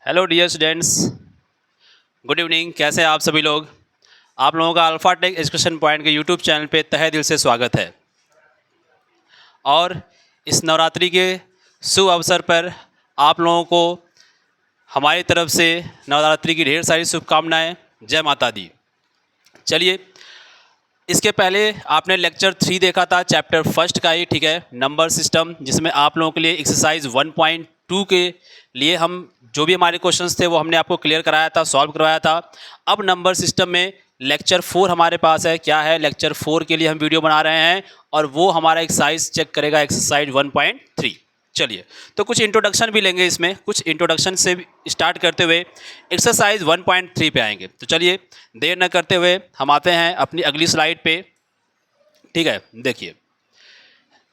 Hello dear students, good evening. कैसे हैं आप सभी लोग? आप लोगों का अल्फा टेक एजुकेशन पॉइंट के यूट्यूब चैनल पे तहे दिल से स्वागत है। और इस नवरात्रि के शुभ अवसर पर आप लोगों को हमारी तरफ से नवरात्रि की ढेर सारी शुभकामनाएं। जय माता दी। चलिए, इसके पहले आपने लेक्चर 3 देखा था, चैप्टर फर्स्ट का ही, ठीक है, नंबर सिस्टम, जिसमें आप लोगों के लिए एक्सरसाइज 1.2 के लिए हम जो भी हमारे क्वेश्चंस थे वो हमने आपको क्लियर कराया था, सॉल्व करवाया था। अब नंबर सिस्टम में लेक्चर 4 हमारे पास है। क्या है? लेक्चर 4 के लिए हम वीडियो बना रहे हैं और वो हमारा एक्सरसाइज चेक करेगा, एक्सरसाइज 1.3। चलिए, तो कुछ इंट्रोडक्शन भी लेंगे इसमें, कुछ इंट्रोडक्शन से स्टार्ट करते हुए एक्सरसाइज 1.3 पे आएंगे। तो चलिए, देर न करते हुए हम आते हैं अपनी अगली स्लाइड पे। ठीक है, देखिए,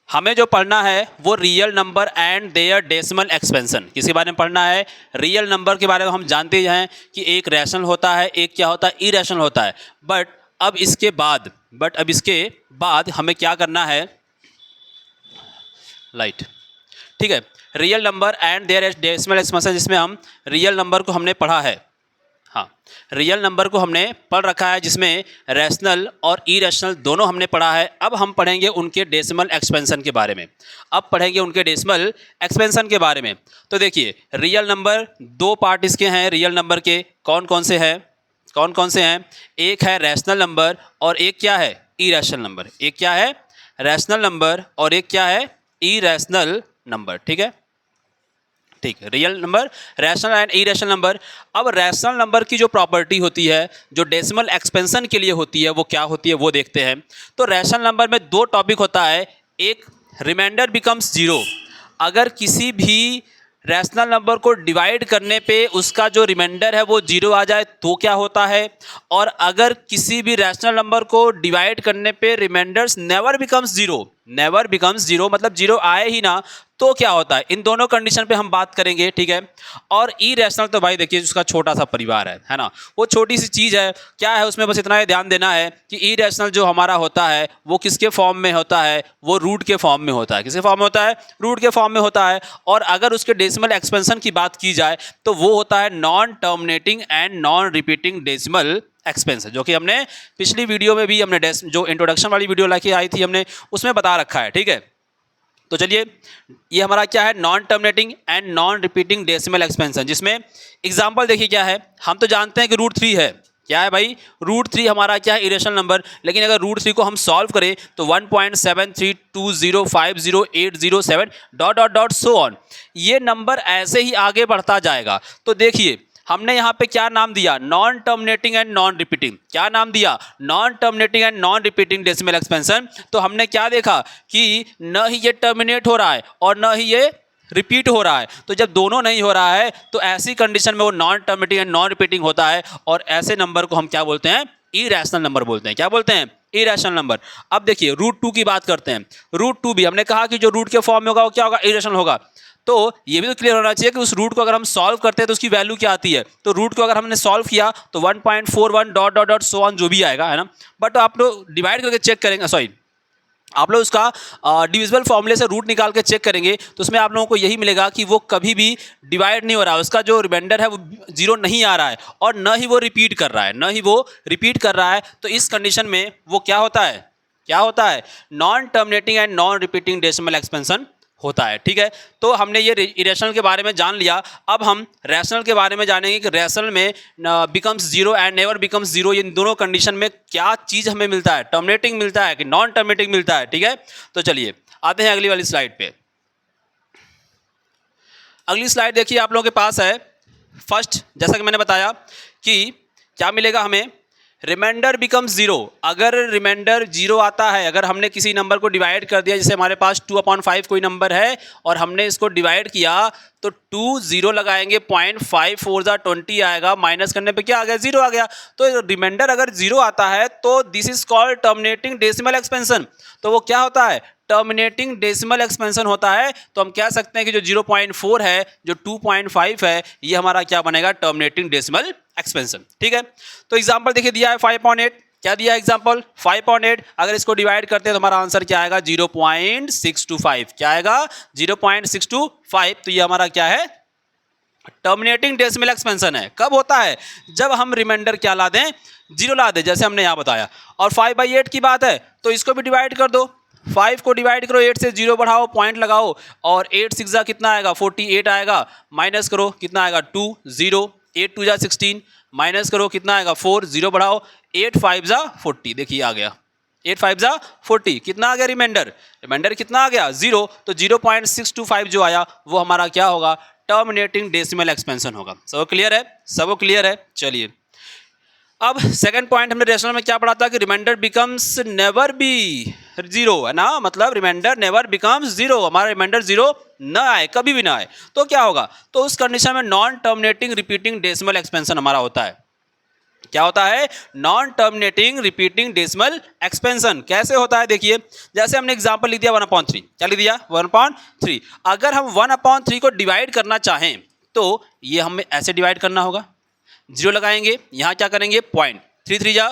हमें जो पढ़ना है वो real number and their decimal expansion. किसके बारे में पढ़ना है? रियल नंबर के बारे में। हम जानते ही हैं कि एक रैशनल होता है, एक क्या होता है, इरेशनल होता है। अब इसके बाद हमें क्या करना है? लाइट, ठीक है, real number and their decimal expansion, जिसमें हम रियल नंबर को हमने पढ़ा है। हाँ, रियल नंबर को हमने पढ़ रखा है, जिसमें रैशनल और इरेशनल दोनों हमने पढ़ा है। अब हम पढ़ेंगे उनके डेसिमल एक्सपेंशन के बारे में। के बारे में। तो देखिए, रियल नंबर दो पार्ट इसके हैं। रियल नंबर के कौन कौन से हैं? एक है रैशनल नंबर और एक क्या है? Irrational number. एक क्या है? रैशनल नंबर और एक क्या है? Irrational number. ठीक है, ठीक, real number, rational and irrational number. अब रैशनल नंबर की जो प्रॉपर्टी होती है, जो डेसिमल एक्सपेंशन के लिए होती है, वो क्या होती है वो देखते हैं। तो रैशनल नंबर में दो टॉपिक होता है। एक, रिमाइंडर बिकम्स जीरो। अगर किसी भी रैशनल नंबर को डिवाइड करने पे उसका जो रिमाइंडर है वो जीरो आ जाए तो क्या होता है, और अगर किसी भी रैशनल नंबर को डिवाइड करने पे रिमाइंडर्स नेवर बिकम्स जीरो, मतलब जीरो आए ही ना, तो क्या होता है। इन दोनों कंडीशन पे हम बात करेंगे। ठीक है, और इरेशनल तो भाई देखिए, उसका छोटा सा परिवार है ना, वो छोटी सी चीज़ है। क्या है उसमें? बस इतना ही ध्यान देना है कि इरेशनल जो हमारा होता है वो किसके फॉर्म में होता है? वो रूट के फॉर्म में होता है। किसके फॉर्म में होता है? रूट के फॉर्म में होता है। और अगर उसके डेसिमल एक्सपेंशन की बात की जाए तो वो होता है non terminating and non repeating decimal expansion, जो कि हमने पिछली वीडियो में भी हमने जो इंट्रोडक्शन वाली वीडियो लेके आई थी हमने उसमें बता रखा है। ठीक है, तो चलिए, ये हमारा क्या है? Non terminating and non repeating decimal expansion, जिसमें एग्जांपल देखिए क्या है। हम तो जानते हैं कि रूट 3 है। क्या है भाई? रूट 3 हमारा क्या है? Irrational number. लेकिन अगर रूट 3 को हम सॉल्व करें तो 1.7320508007 dot dot dot so on, ये नंबर ऐसे ही आगे बढ़ता जाएगा। तो देखिए, हमने यहाँ पे क्या नाम दिया? Non terminating and non repeating. क्या नाम दिया? Non terminating and non repeating decimal expansion. तो हमने क्या देखा कि न ही ये टर्मिनेट हो रहा है और न ही ये रिपीट हो रहा है। तो जब दोनों नहीं हो रहा है तो ऐसी कंडीशन में वो non terminating and non repeating होता है, और ऐसे नंबर को हम क्या बोलते हैं? इरेशनल नंबर बोलते हैं। क्या बोलते हैं? Irrational number. अब देखिए, रूट 2 की बात करते हैं। रूट 2 भी हमने कहा कि जो रूट के फॉर्म में होगा वो क्या होगा? इरेशनल होगा। तो ये भी तो क्लियर होना चाहिए कि उस रूट को अगर हम सॉल्व करते हैं तो उसकी वैल्यू क्या आती है। तो रूट को अगर हमने सॉल्व किया तो 1.41 dot dot dot so on जो भी आएगा, है ना। बट आप लोग डिवाइड करके चेक करेंगे, सॉरी, आप लोग उसका डिविजिबल फॉर्मूले से रूट निकाल के चेक करेंगे तो उसमें आप लोगों को यही मिलेगा कि वो कभी भी डिवाइड नहीं हो रहा है, उसका जो रिमाइंडर है वो जीरो नहीं आ रहा है, और न ही वो रिपीट कर रहा है। तो इस कंडीशन में वो क्या होता है? Non terminating and non repeating decimal expansion होता है। ठीक है, तो हमने ये इरेशनल के बारे में जान लिया। अब हम रैशनल के बारे में जानेंगे कि रैशनल में becomes zero and never becomes zero, इन दोनों कंडीशन में क्या चीज़ हमें मिलता है? टर्मिनेटिंग मिलता है कि नॉन टर्मिनेटिंग मिलता है। ठीक है, तो चलिए आते हैं अगली वाली स्लाइड पे। अगली स्लाइड देखिए, आप लोगों के पास है फर्स्ट, जैसा कि मैंने बताया कि क्या मिलेगा हमें? Remainder becomes zero. अगर रिमाइंडर जीरो आता है, अगर हमने किसी नंबर को डिवाइड कर दिया, जैसे हमारे पास 2/5 कोई नंबर है और हमने इसको डिवाइड किया तो 2 जीरो लगाएंगे, 0.5 4 ज़ा 20 आएगा, माइनस करने पे क्या आ गया? जीरो आ गया। तो रिमाइंडर अगर जीरो आता है तो this is called terminating decimal expansion. तो वो क्या होता है? टर्मिनेटिंग डेसिमल एक्सपेंशन होता है। तो हम कह सकते हैं कि जो 0.4 है, जो 2.5 है, ये हमारा क्या बनेगा? Terminating decimal expansion. ठीक है, तो एग्जांपल देखिए दिया है 5.8। क्या दिया एग्जांपल? 5.8। अगर इसको डिवाइड करते हैं तो हमारा आंसर क्या आएगा? 0.625। क्या आएगा? 0.625। तो ये हमारा क्या है? टर्मिनेटिंग डेसिमल एक्सपेंशन है। कब होता है? जब हम रिमाइंडर क्या ला दें, जीरो ला दें, जैसे हमने यहाँ बताया। और 5/8 की बात है तो इसको भी डिवाइड कर दो, 5 को डिवाइड करो 8 से, जीरो बढ़ाओ, पॉइंट लगाओ, और 8 6 जा कितना आएगा 48 आएगा, माइनस करो कितना आएगा 2 0, 8 2 जा 16, माइनस करो कितना आएगा 4, जीरो बढ़ाओ, 8 5 जा 40, देखिए आ गया 8 5 जा 40, कितना आ गया रिमाइंडर, रिमाइंडर कितना आ गया 0, तो 0.625 जो आया वो हमारा क्या होगा, टर्मिनेटिंग डेसिमल एक्सपेंशन होगा। सब क्लियर है, सब क्लियर है। चलिए अब सेकंड पॉइंट हमने रेशनल में क्या पढ़ा था कि remainder becomes never be zero, है ना, मतलब रिमाइंडर नेवर बिकम्स जीरो, हमारा रिमाइंडर जीरो न आए, कभी भी ना आए, तो क्या होगा, तो उस कंडीशन में non terminating repeating decimal expansion हमारा होता है। क्या होता है? Non terminating repeating decimal expansion. कैसे होता है देखिए, जैसे हमने एग्जांपल लिख दिया 1/3, क्या लिख दिया 1/3। अगर हम 1/3 को डिवाइड करना चाहें तो ये हमें ऐसे डिवाइड करना होगा, जीरो लगाएंगे, यहाँ क्या करेंगे पॉइंट, 3 3 जा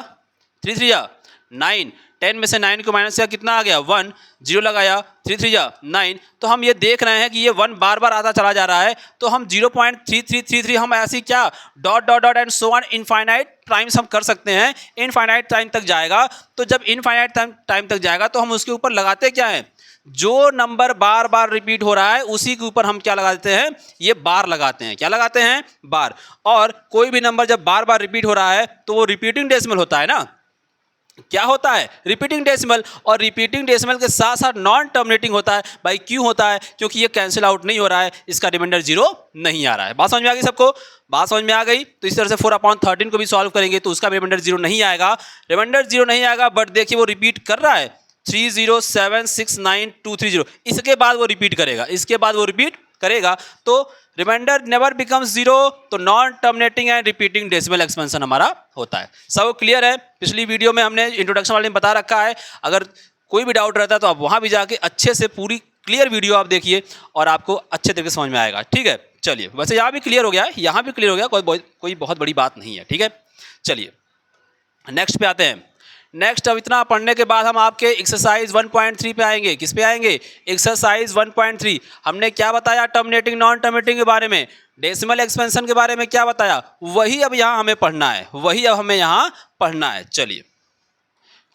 9, 10 में से 9 को माइनस किया कितना आ गया 1, जीरो लगाया, 3 3 जा 9, तो हम ये देख रहे हैं कि ये 1 बार बार आता चला जा रहा है, तो हम 0.3333 हम ऐसी क्या dot dot dot and so on infinite times हम कर सकते हैं, इनफाइनाइट टाइम तक जाएगा। तो जब इनफाइनाइट टाइम तक जाएगा तो हम उसके ऊपर लगाते क्या हैं, जो नंबर बार बार रिपीट हो रहा है उसी के ऊपर हम क्या लगा देते हैं, ये बार लगाते हैं, क्या लगाते हैं बार। और कोई भी नंबर जब बार बार रिपीट हो रहा है तो वो रिपीटिंग डेसिमल होता है ना, क्या होता है रिपीटिंग डेसिमल, और रिपीटिंग डेसिमल के साथ साथ नॉन टर्मिनेटिंग होता है। भाई क्यों होता है? क्योंकि ये कैंसिल आउट नहीं हो रहा है, इसका रिमाइंडर जीरो नहीं आ रहा है। बात समझ में आ गई सबको? बात समझ में आ गई? तो इस तरह से 4/13 को भी सॉल्व करेंगे तो उसका रिमाइंडर जीरो नहीं आएगा, रिमाइंडर जीरो नहीं आएगा, बट देखिए वो रिपीट कर रहा है 30769 इसके बाद वो रिपीट करेगा, इसके बाद वो रिपीट करेगा, तो रिमाइंडर नेवर बिकम्स जीरो, तो non terminating and repeating decimal expansion हमारा होता है। सब क्लियर है? पिछली वीडियो में हमने इंट्रोडक्शन वाले में बता रखा है, अगर कोई भी डाउट रहता है तो आप वहां भी जाके अच्छे से पूरी क्लियर वीडियो आप देखिए और आपको अच्छे तरीके से समझ में आएगा। ठीक है, चलिए वैसे यहाँ भी क्लियर हो गया है, यहाँ भी क्लियर हो गया, कोई बहुत बड़ी बात नहीं है। ठीक है, चलिए नेक्स्ट पे आते हैं। नेक्स्ट अब इतना पढ़ने के बाद हम आपके एक्सरसाइज 1.3 पे आएंगे। किस पे आएंगे? एक्सरसाइज 1.3। हमने क्या बताया टर्मिनेटिंग नॉन टर्मिनेटिंग के बारे में, डेसिमल एक्सपेंशन के बारे में क्या बताया, वही अब यहाँ हमें पढ़ना है, वही अब हमें यहाँ पढ़ना है। चलिए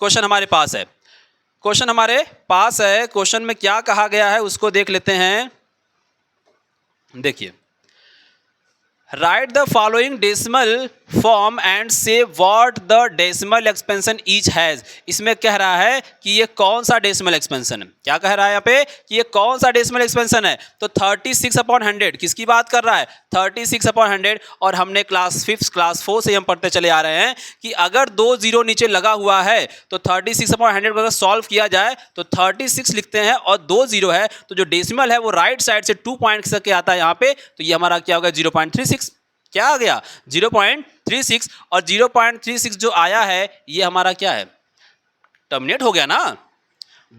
क्वेश्चन हमारे पास है, क्वेश्चन हमारे पास है, क्वेश्चन में क्या कहा गया है उसको देख लेते हैं। देखिए, write the following decimal form and say what the decimal expansion each has. इसमें कह रहा है कि ये कौन सा डेसिमल एक्सपेंशन है, क्या कह रहा है यहाँ पे कि ये कौन सा डेसिमल एक्सपेंशन है, तो 36/100 किसकी बात कर रहा है, 36/100। और हमने क्लास 5 क्लास 4 से हम पढ़ते चले आ रहे हैं कि अगर 2 जीरो नीचे लगा हुआ है तो 36/100 को अगर सॉल्व किया जाए तो 36 लिखते हैं और 2 जीरो है, तो जो डेसिमल है वो राइट साइड से 2 पॉइंट के आता है यहाँ पे, तो ये हमारा क्या होगा 0.36, क्या आ गया 0.36, और 0.36 जो आया है ये हमारा क्या है, टर्मिनेट हो गया ना।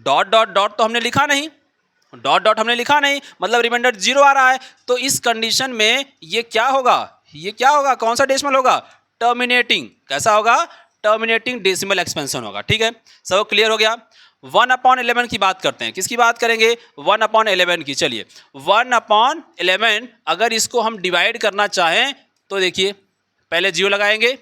डॉट डॉट डॉट तो हमने लिखा नहीं, डॉट डॉट हमने लिखा नहीं, मतलब रिमाइंडर जीरो आ रहा है, तो इस कंडीशन में ये क्या होगा, ये क्या होगा, कौन सा डेसिमल होगा, टर्मिनेटिंग। कैसा होगा? टर्मिनेटिंग डेसिमल एक्सपेंशन होगा। ठीक है, सब क्लियर हो गया। 1/11 की बात करते हैं, किसकी बात करेंगे 1/11 की। चलिए 1/11 अगर इसको हम डिवाइड करना चाहें तो देखिए पहले जीरो लगाएंगे,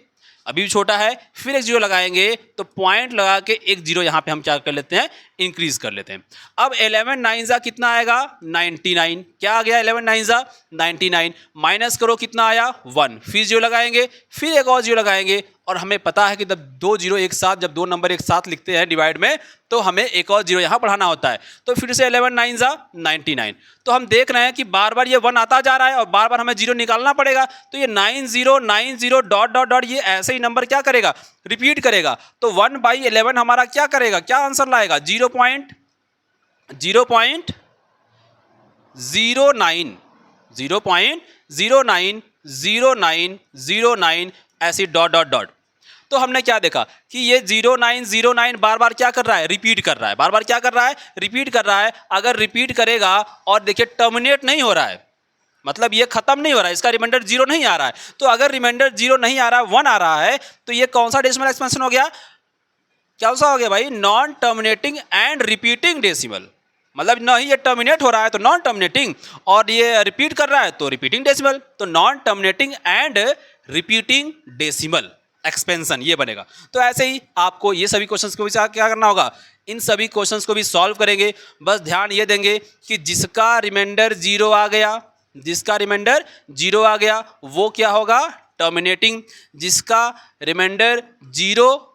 अभी भी छोटा है, फिर एक जीरो लगाएंगे तो पॉइंट लगा के एक जीरो यहाँ पे हम क्या कर लेते हैं, इंक्रीज कर लेते हैं। अब 11 9 जा कितना आएगा 99, क्या आ गया 11 9 जा 99, माइनस करो कितना आया 1, फिर जीरो लगाएंगे, फिर एक और जीरो लगाएंगे, और हमें पता है कि जब 2 जीरो एक साथ, जब 2 नंबर एक साथ लिखते हैं डिवाइड में तो हमें एक और जीरो यहाँ बढ़ाना होता है, तो फिर से 11 9 जा 99। तो हम देख रहे हैं कि बार बार ये 1 आता जा रहा है और बार बार हमें जीरो निकालना पड़ेगा, तो ये 90 डॉट डॉट डॉट ये ऐसे ही नंबर क्या करेगा, रिपीट करेगा। तो 1/11 हमारा क्या करेगा, क्या आंसर लाएगा 0.09 ऐसी डॉट डॉट डॉट। तो हमने क्या देखा कि ये 0909 बार बार क्या कर रहा है, रिपीट कर रहा है, बार बार क्या कर रहा है, रिपीट कर रहा है। अगर रिपीट करेगा और देखिए टर्मिनेट नहीं हो रहा है, मतलब ये खत्म नहीं हो रहा है, इसका रिमाइंडर जीरो नहीं आ रहा है, तो अगर रिमाइंडर जीरो नहीं आ रहा है 1 आ रहा है, तो ये कौन सा डेसिमल एक्सपेंशन हो गया, क्या सा हो गया भाई, non terminating and repeating decimal. मतलब ना ही ये टर्मिनेट हो रहा है तो नॉन टर्मिनेटिंग, और ये रिपीट कर रहा है तो रिपीटिंग डेसिमल, तो non terminating and repeating decimal expansion ये बनेगा। तो ऐसे ही आपको ये सभी क्वेश्चंस को भी क्या करना होगा, इन सभी क्वेश्चंस को भी सॉल्व करेंगे। बस ध्यान ये देंगे कि जिसका रिमाइंडर 0 आ गया, जिसका रिमाइंडर 0 आ गया वो क्या होगा, टर्मिनेटिंग। जिसका रिमाइंडर 0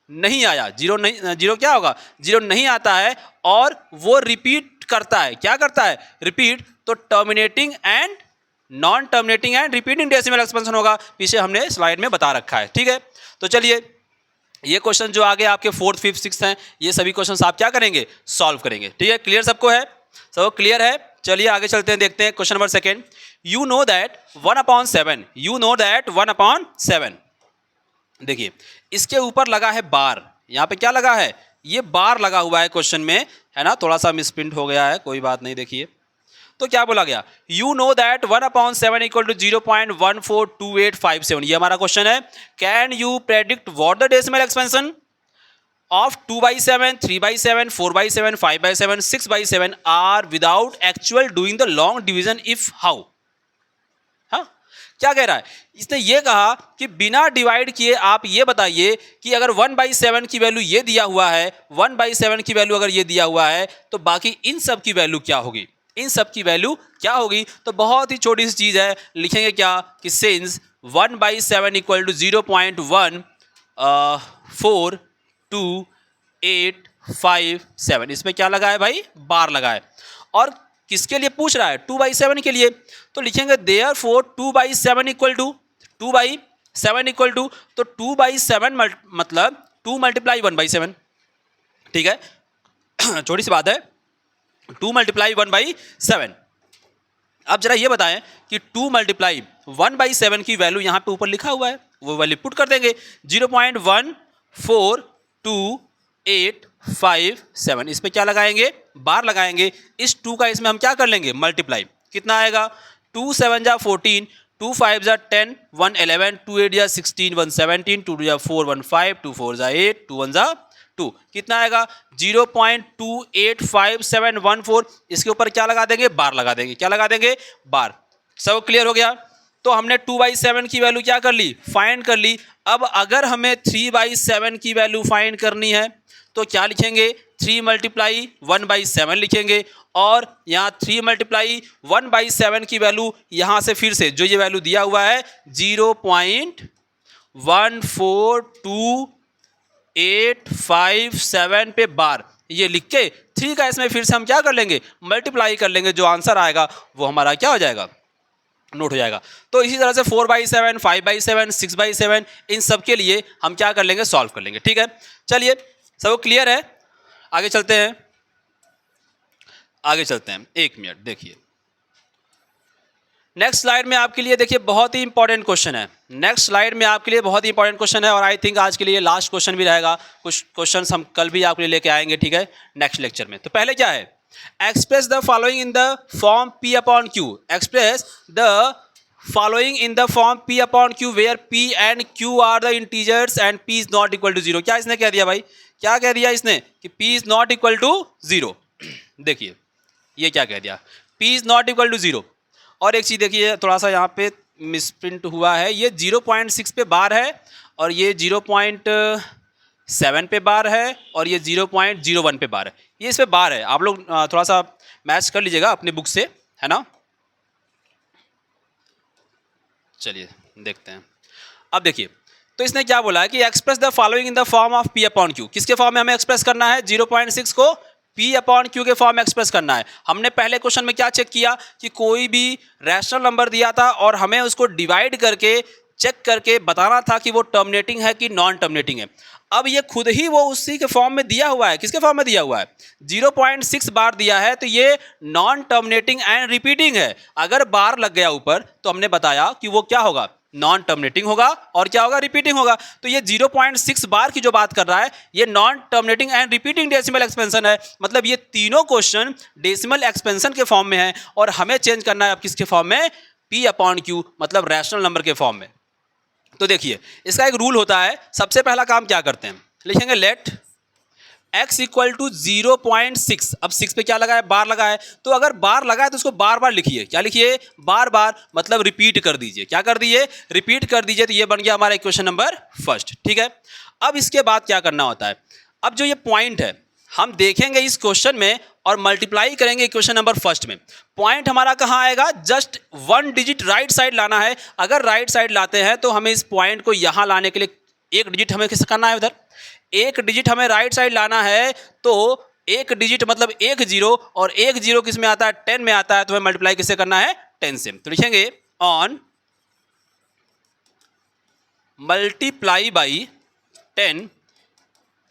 नहीं आया, 0 क्या होगा, 0 नहीं आता है और वो रिपीट करता है, क्या करता है, रिपीट, तो terminating and non terminating and repeating decimal expansion होगा। पीछे हमने स्लाइड में बता रखा है, ठीक है। तो चलिए ये क्वेश्चन जो आगे आपके 4th 5th 6th हैं, ये सभी क्वेश्चन आप क्या करेंगे, सॉल्व करेंगे, ठीक है। क्लियर सबको है, सब क्लियर है। चलिए आगे चलते हैं, देखते हैं question number 2। You know that 1/7, you know that 1/7। देखिए इसके ऊपर लगा है बार, यहाँ पे क्या लगा है, ये बार लगा हुआ है क्वेश्चन में, है ना, थोड़ा सा मिसप्रिंट हो गया है, कोई बात नहीं। देखिए तो क्या बोला गया, you know that 1/7 equal to 0.142857, ये हमारा क्वेश्चन है। Can you predict what the decimal expansion of 2/7, 3/7, 4/7, 5/7, 6/7 are without actual doing the long division if how? हाँ, क्या कह रहा है, इसने ये कहा कि बिना डिवाइड किए आप ये बताइए कि अगर 1/7 की वैल्यू ये दिया हुआ है, 1/7 की वैल्यू अगर ये दिया हुआ है तो बाकी इन सब की वैल्यू क्या होगी, इन सब की वैल्यू क्या होगी। तो बहुत ही छोटी सी चीज है, लिखेंगे क्या कि सिंस 1/7 इक्वल टू 0.142857, इसमें क्या लगा है भाई, बार लगा है। और किसके लिए पूछ रहा है, 2/7 के लिए, तो लिखेंगे therefore 2/7 equal to 2/7 equal to, तो 2/7 मतलब 2 × 1/7, ठीक है। छोटी सी बात है, 2 × 1/7। अब जरा ये बताएं कि 2 × 1/7 की वैल्यू यहाँ पे ऊपर लिखा हुआ है, वो वैल्यू पुट कर देंगे 0.142857, इस पे क्या लगाएंगे, बार लगाएंगे। इस 2 का इसमें हम क्या कर लेंगे, मल्टीप्लाई, कितना आएगा, 2 7 जा 14, 2 5 जा 10, 1 11, 2 8 जा 16, 1 17, 2 2 जा 4, 1 5, 2 4 जा 8, 2 1 जा 2, कितना आएगा 0.285714। इसके ऊपर क्या लगा देंगे, बार लगा देंगे, क्या लगा देंगे, बार। सब क्लियर हो गया। तो हमने 2/7 की वैल्यू क्या कर ली, फाइंड कर ली। अब अगर हमें 3/7 की वैल्यू फाइंड करनी है तो क्या लिखेंगे, 3 × 1/7 लिखेंगे, और यहाँ 3 × 1/7 की वैल्यू यहाँ से फिर से जो ये वैल्यू दिया हुआ है 0.1425857 पे बार, ये लिख के 3 का इसमें फिर से हम क्या कर लेंगे, मल्टीप्लाई कर लेंगे, जो आंसर आएगा वो हमारा क्या हो जाएगा, नोट हो जाएगा। तो इसी तरह से 4/7, 5/7, 6/7 इन सब के लिए हम क्या कर लेंगे, सॉल्व कर लेंगे, ठीक है। चलिए सब क्लियर है, आगे चलते हैं, आगे चलते हैं, 1 मिनट देखिए। नेक्स्ट स्लाइड में आपके लिए देखिए बहुत ही इंपॉर्टेंट क्वेश्चन है, नेक्स्ट स्लाइड में आपके लिए बहुत ही इंपॉर्टेंट क्वेश्चन है, और आई थिंक आज के लिए लास्ट क्वेश्चन भी रहेगा। कुछ क्वेश्चंस हम कल भी आपके लिए लेके आएंगे, ठीक है, नेक्स्ट लेक्चर में। तो पहले क्या है, express the following in the form P/Q, express the following in the form P/Q where P and Q are the integers and P is not equal to 0। क्या इसने कह दिया भाई, क्या कह दिया इसने कि P is not equal to 0। देखिए ये क्या कह दिया, P is not equal to 0। और एक चीज़ देखिए, थोड़ा सा यहाँ पे मिसप्रिंट हुआ है, ये 0.6 पे बार है और ये 0.7 पे बार है और ये 0.01 पे बार है, ये इस पे बार है। आप लोग थोड़ा सा मैच कर लीजिएगा अपने बुक से, है ना। चलिए देखते हैं। अब देखिए तो इसने क्या बोला है कि express the following in the form of P/Q, किसके फॉर्म में हमें एक्सप्रेस करना है, 0.6 को P/Q के फॉर्म में एक्सप्रेस करना है। हमने पहले क्वेश्चन में क्या चेक किया कि कोई भी रैशनल नंबर दिया था और हमें उसको डिवाइड करके चेक करके बताना था कि वो टर्मिनेटिंग है कि नॉन टर्मिनेटिंग है। अब ये खुद ही वो उसी के फॉर्म में दिया हुआ है, किसके फॉर्म में दिया हुआ है, 0.6 बार दिया है, तो ये नॉन टर्मिनेटिंग एंड रिपीटिंग है। अगर बार लग गया ऊपर तो हमने बताया कि वो क्या होगा, नॉन टर्मिनेटिंग होगा, और क्या होगा, रिपीटिंग होगा। तो ये 0.6 बार की जो बात कर रहा है ये non terminating and repeating decimal expansion है। मतलब ये तीनों क्वेश्चन डेसिमल एक्सपेंशन के फॉर्म में है और हमें चेंज करना है अब किसके फॉर्म में, P/Q, मतलब रैशनल नंबर के फॉर्म में। तो देखिए इसका एक रूल होता है, सबसे पहला काम क्या करते हैं, लिखेंगे लेट x इक्वल टू 0.6, अब 6 पे क्या लगा है, बार लगा है, तो अगर बार लगा है तो उसको बार बार लिखिए, क्या लिखिए, बार बार, मतलब रिपीट कर दीजिए, क्या कर दीजिए, रिपीट कर दीजिए, तो ये बन गया हमारा इक्वेशन नंबर फर्स्ट। ठीक है, अब इसके बाद क्या करना होता है, अब जो ये पॉइंट है हम देखेंगे इस क्वेश्चन में और मल्टीप्लाई करेंगे इक्वेशन नंबर फर्स्ट में। पॉइंट हमारा कहाँ आएगा, जस्ट 1 डिजिट राइट साइड लाना है। अगर राइट साइड लाते हैं तो हमें इस पॉइंट को यहाँ लाने के लिए 1 डिजिट हमें किस करना है, उधर 1 डिजिट हमें राइट साइड लाना है, तो 1 डिजिट मतलब 1 जीरो, और 1 जीरो किस में आता है, 10 में आता है, तो हमें मल्टीप्लाई किससे करना है, 10 से। तो लिखेंगे on multiply by 10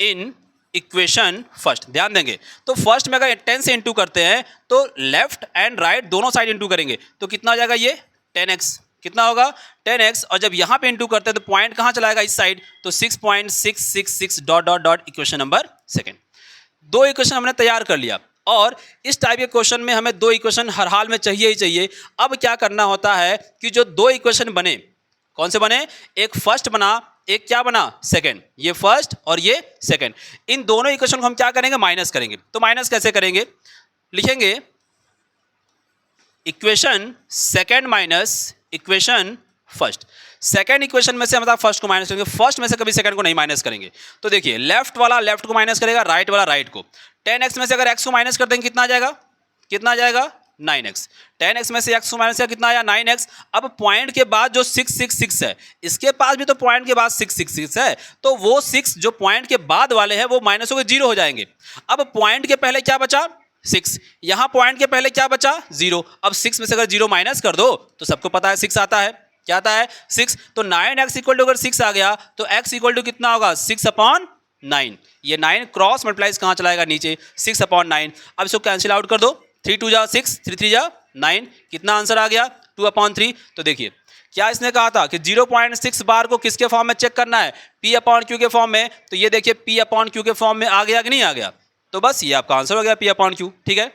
in equation first. ध्यान देंगे तो फर्स्ट में अगर 10 से इंटू करते हैं तो लेफ्ट एंड राइट दोनों साइड इंटू करेंगे, तो कितना हो जाएगा, ये 10x, कितना होगा 10x, और जब यहां पे इंटू करते हैं तो पॉइंट कहां चलाएगा, इस साइड, तो 6.666 dot dot dot equation number second. 2 equation हमने तैयार कर लिया, और इस टाइप के क्वेश्चन में हमें 2 इक्वेशन हर हाल में चाहिए ही चाहिए। अब क्या करना होता है कि जो 2 इक्वेशन बने, कौन से बने, एक फर्स्ट बना, एक क्या बना, सेकंड, ये फर्स्ट और ये सेकंड, इन दोनों इक्वेशन को हम क्या करेंगे, माइनस करेंगे। तो माइनस कैसे करेंगे, लिखेंगे equation second minus equation first. Second equation में से हम फर्स्ट को माइनस करेंगे, फर्स्ट में से कभी सेकंड को नहीं माइनस करेंगे। तो देखिए लेफ्ट वाला लेफ्ट को माइनस करेगा, राइट वाला राइट को। 10x में से अगर x को माइनस कर देंगे कितना आ जाएगा, कितना आ जाएगा, 9x। 10x में से x को माइनस किया कितना आया, 9x। अब पॉइंट के बाद जो 666 है, इसके पास भी तो पॉइंट के बाद 666 है, तो वो 6 जो पॉइंट के बाद वाले हैं वो माइनस होकर 0 हो जाएंगे। अब पॉइंट के पहले क्या बचा, 6, यहां पॉइंट के पहले क्या बचा, 0। अब 6 में से अगर 0 माइनस कर दो तो सबको पता है 6 आता है, क्या आता है, 6। तो 9x इक्वल टू अगर 6 आ गया तो x इक्वल टू कितना होगा, 6/9। ये 9 क्रॉस मल्टीप्लाइज कहां चलाएगा, नीचे, 6/9। अब इसको कैंसिल आउट कर दो, 3 2 जा 6, 3 3 जा 9, कितना आंसर आ गया, 2/3। तो देखिए क्या इसने कहा था कि 0.6 बार को किसके फॉर्म में चेक करना है, P/Q के फॉर्म में। तो ये देखिए P/Q के फॉर्म में आ गया कि नहीं आ गया, तो बस ये आपका आंसर हो गया P/Q। ठीक है,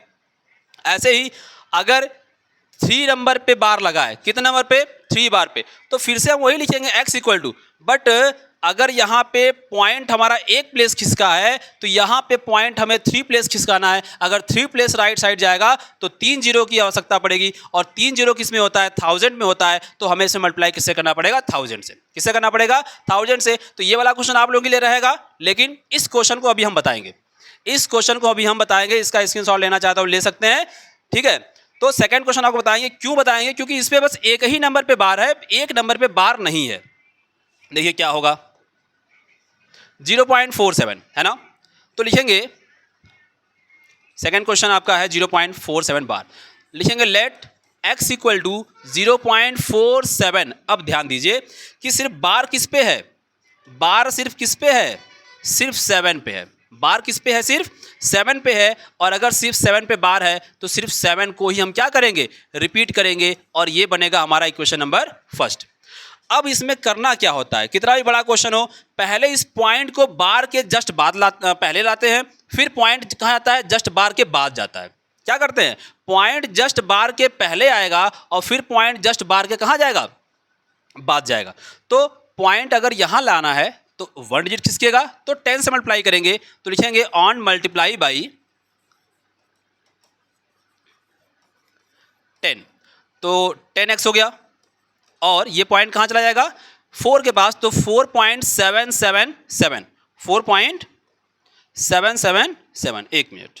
ऐसे ही अगर 3 नंबर पे बार लगा है, कितने नंबर पे, 3 बार पे, तो फिर से हम वही लिखेंगे x इक्वल टू, बट अगर यहाँ पे पॉइंट हमारा 1 प्लेस खिसका है तो यहाँ पे पॉइंट हमें 3 प्लेस खिसकाना है। अगर 3 प्लेस राइट साइड जाएगा तो 3 जीरो की आवश्यकता पड़ेगी, और 3 जीरो किस में होता है, 1000 में होता है, तो हमें इसे मल्टीप्लाई किससे करना पड़ेगा, 1000 से। किससे करना पड़ेगा, 1000 से। तो ये वाला क्वेश्चन आप लोगों के लिए रहेगा, लेकिन इस क्वेश्चन को अभी हम बताएंगे, इस क्वेश्चन को अभी हम बताएंगे, इसका स्क्रीनशॉट लेना चाहता हूँ ले सकते हैं। ठीक है, तो सेकंड क्वेश्चन आपको बताएंगे, क्यों बताएंगे, क्योंकि इस पे बस एक ही नंबर पे बार है, एक नंबर पे बार नहीं है। देखिए क्या होगा, 0.47 है ना, तो लिखेंगे सेकंड क्वेश्चन आपका है 0.47 बार, लिखेंगे लेट x इक्वल टू 0.47। अब ध्यान दीजिए कि सिर्फ बार किस पे है, बार सिर्फ किस पे है, सिर्फ 7 पे है। बार किस पे है, सिर्फ 7 पे है, और अगर सिर्फ 7 पे बार है तो सिर्फ 7 को ही हम क्या करेंगे, रिपीट करेंगे, और ये बनेगा हमारा इक्वेशन नंबर फर्स्ट। अब इसमें करना क्या होता है, कितना भी बड़ा क्वेश्चन हो, पहले इस पॉइंट को बार के जस्ट बाद पहले लाते हैं, फिर पॉइंट कहाँ जाता है, जस्ट बार के बाद जाता है। क्या करते हैं, पॉइंट जस्ट बार के पहले आएगा और फिर पॉइंट जस्ट बार के कहाँ जाएगा, बाद जाएगा। तो पॉइंट अगर यहाँ लाना है तो 1 डिजिट खिसकेगा, तो 10 से मल्टीप्लाई करेंगे, तो लिखेंगे ऑन मल्टीप्लाई बाई 10, तो 10x हो गया, और ये पॉइंट कहाँ चला जाएगा, 4 के पास, तो 4.777, 4.777, 1 मिनट,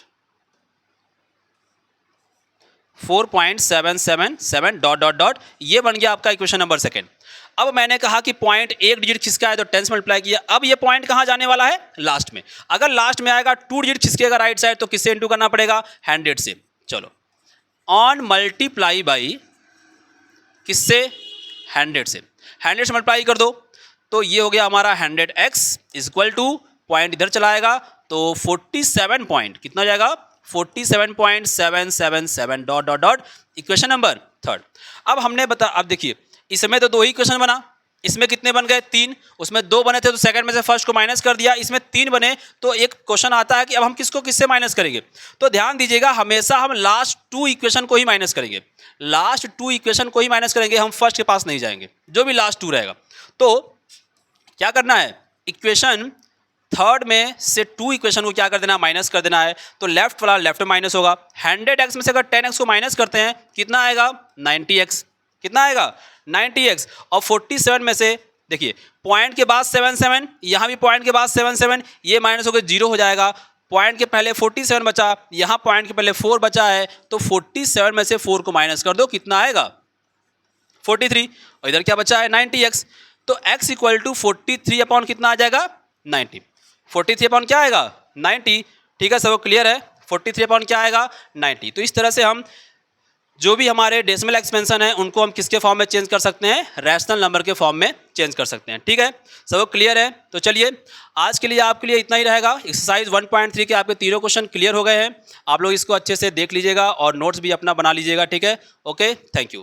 4.777 डॉट डॉट डॉट, ये बन गया आपका इक्वेशन नंबर सेकंड। अब मैंने कहा कि पॉइंट 1 डिजिट खिसका है तो 10 से मल्टीप्लाई किया। अब ये पॉइंट कहाँ जाने वाला है, लास्ट में। अगर लास्ट में आएगा 2 डिजिट खिसकेगा राइट साइड, तो किससे इंटू करना पड़ेगा, 100 से। चलो ऑन मल्टीप्लाई बाई किससे, 100 से। 100 से मल्टीप्लाई कर दो तो ये हो गया हमारा 100x इक्वल टू, पॉइंट इधर चलाएगा तो 47 पॉइंट, कितना हो जाएगा, 47.777 dot dot dot, equation number third. अब हमने अब देखिए इसमें तो 2 ही इक्वेशन बना, इसमें कितने बन गए, 3, उसमें 2 बने थे तो सेकंड में से फर्स्ट को माइनस कर दिया, इसमें 3 बने, तो एक क्वेश्चन आता है कि अब हम किसको किससे माइनस करेंगे। तो ध्यान दीजिएगा हमेशा हम लास्ट 2 इक्वेशन को ही माइनस करेंगे, लास्ट 2 इक्वेशन को ही माइनस करेंगे, हम फर्स्ट के पास नहीं जाएंगे, जो भी लास्ट 2 रहेगा। तो क्या करना है, इक्वेशन थर्ड में से 2 इक्वेशन को क्या कर देना, माइनस कर देना है। तो लेफ्ट वाला लेफ्ट में माइनस होगा। 100x में से अगर 10x को माइनस करते हैं कितना आएगा, 90x। कितना आएगा, 90x। और 47 में से देखिए पॉइंट के बाद 77, यहाँ भी पॉइंट के बाद 77, ये माइनस होकर 0 हो जाएगा। पॉइंट के पहले 47 बचा, यहाँ पॉइंट के पहले 4 बचा है, तो 47 में से 4 को माइनस कर दो, कितना आएगा, 43। और इधर क्या बचा है, 90x। तो x इक्वल टू 43 अपॉन कितना आ जाएगा, 90। 43 अपॉन क्या आएगा, 90। ठीक है, सबको क्लियर है, 43 अपॉन क्या आएगा, 90। तो इस तरह से हम जो भी हमारे डेसिमल एक्सपेंशन है उनको हम किसके फॉर्म में चेंज कर सकते हैं, रैशनल नंबर के फॉर्म में चेंज कर सकते हैं। ठीक है, सबको क्लियर है। तो चलिए आज के लिए आपके लिए इतना ही रहेगा। एक्सरसाइज 1.3 के आपके तीनों क्वेश्चन क्लियर हो गए हैं। आप लोग इसको अच्छे से देख लीजिएगा और नोट्स भी अपना बना लीजिएगा। ठीक है, ओके, थैंक यू।